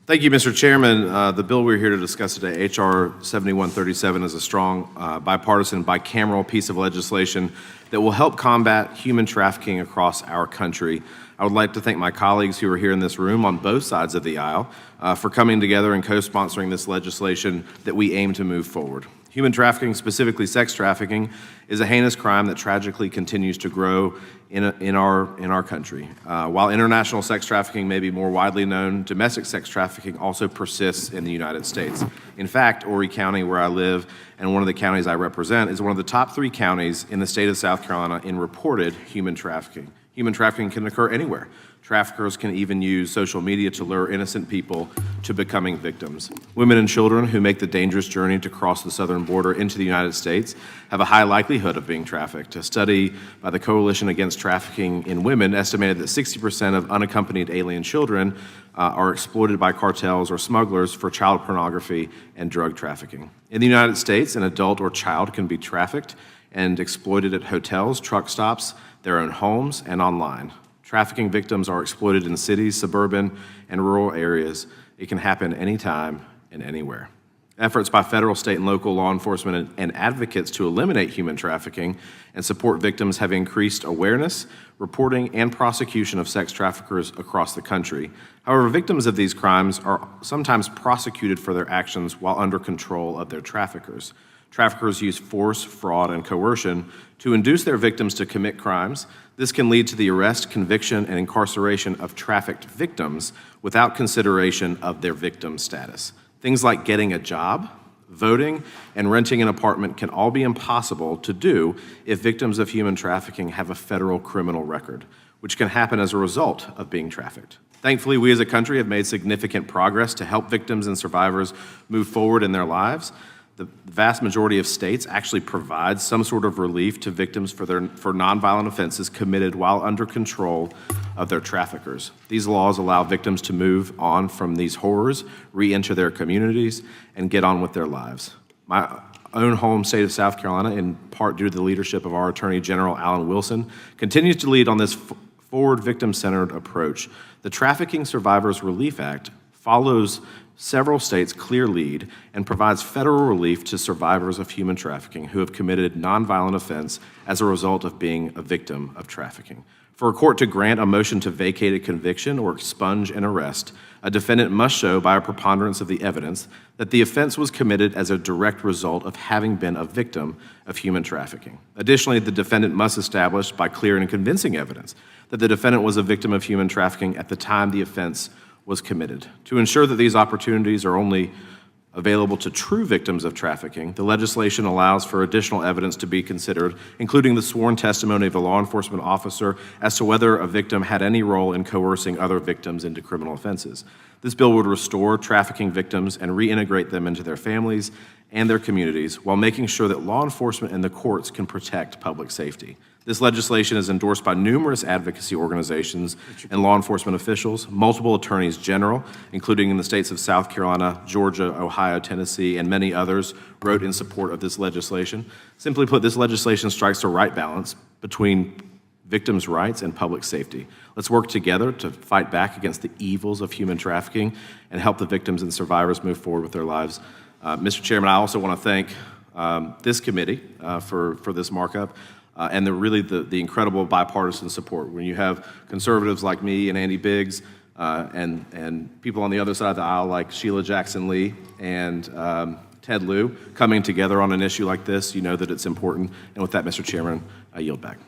Thank you, Mr. Chairman. The bill we're here to discuss today, H.R. 7137, is a strong bipartisan, bicameral piece of legislation that will help combat human trafficking across our country. I would like to thank my colleagues who are here in this room on both sides of the aisle for coming together and co-sponsoring this legislation that we aim to move forward. Human trafficking, specifically sex trafficking, is a heinous crime that tragically continues to grow in our country. While international sex trafficking may be more widely known, domestic sex trafficking also persists in the United States. In fact, Horry County, where I live, and one of the counties I represent, is one of the top 3 counties in the state of South Carolina in reported human trafficking. Human trafficking can occur anywhere. Traffickers can even use social media to lure innocent people to becoming victims. Women and children who make the dangerous journey to cross the southern border into the United States have a high likelihood of being trafficked. A study by the Coalition Against Trafficking in Women estimated that 60% of unaccompanied alien children are exploited by cartels or smugglers for child pornography and drug trafficking. In the United States, an adult or child can be trafficked and exploited at hotels, truck stops, their own homes, and online. Trafficking victims are exploited in cities, suburban, and rural areas. It can happen anytime and anywhere. Efforts by federal, state, and local law enforcement and advocates to eliminate human trafficking and support victims have increased awareness, reporting, and prosecution of sex traffickers across the country. However, victims of these crimes are sometimes prosecuted for their actions while under control of their traffickers. Traffickers use force, fraud, and coercion to induce their victims to commit crimes. This can lead to the arrest, conviction, and incarceration of trafficked victims without consideration of their victim status. Things like getting a job, voting, and renting an apartment can all be impossible to do if victims of human trafficking have a federal criminal record, which can happen as a result of being trafficked. Thankfully, we as a country have made significant progress to help victims and survivors move forward in their lives. The vast majority of states actually provide some sort of relief to victims for nonviolent offenses committed while under control of their traffickers. These laws allow victims to move on from these horrors, re-enter their communities, and get on with their lives. My own home state of South Carolina, in part due to the leadership of our Attorney General, Alan Wilson, continues to lead on this forward victim-centered approach. The Trafficking Survivors Relief Act follows several states' clear lead and provides federal relief to survivors of human trafficking who have committed nonviolent offense as a result of being a victim of trafficking. For a court to grant a motion to vacate a conviction or expunge an arrest, a defendant must show by a preponderance of the evidence that the offense was committed as a direct result of having been a victim of human trafficking. Additionally, the defendant must establish by clear and convincing evidence that the defendant was a victim of human trafficking at the time the offense was committed. To ensure that these opportunities are only available to true victims of trafficking, the legislation allows for additional evidence to be considered, including the sworn testimony of a law enforcement officer as to whether a victim had any role in coercing other victims into criminal offenses. This bill would restore trafficking victims and reintegrate them into their families and their communities while making sure that law enforcement and the courts can protect public safety. This legislation is endorsed by numerous advocacy organizations and law enforcement officials. Multiple attorneys general, including in the states of South Carolina, Georgia, Ohio, Tennessee, and many others, wrote in support of this legislation. Simply put, this legislation strikes the right balance between victims' rights and public safety. Let's work together to fight back against the evils of human trafficking and help the victims and survivors move forward with their lives. Mr. Chairman, I also want to thank this committee for this markup. And the incredible bipartisan support. When you have conservatives like me and Andy Biggs and people on the other side of the aisle like Sheila Jackson Lee and Ted Lieu coming together on an issue like this, you know that it's important. And with that, Mr. Chairman, I yield back.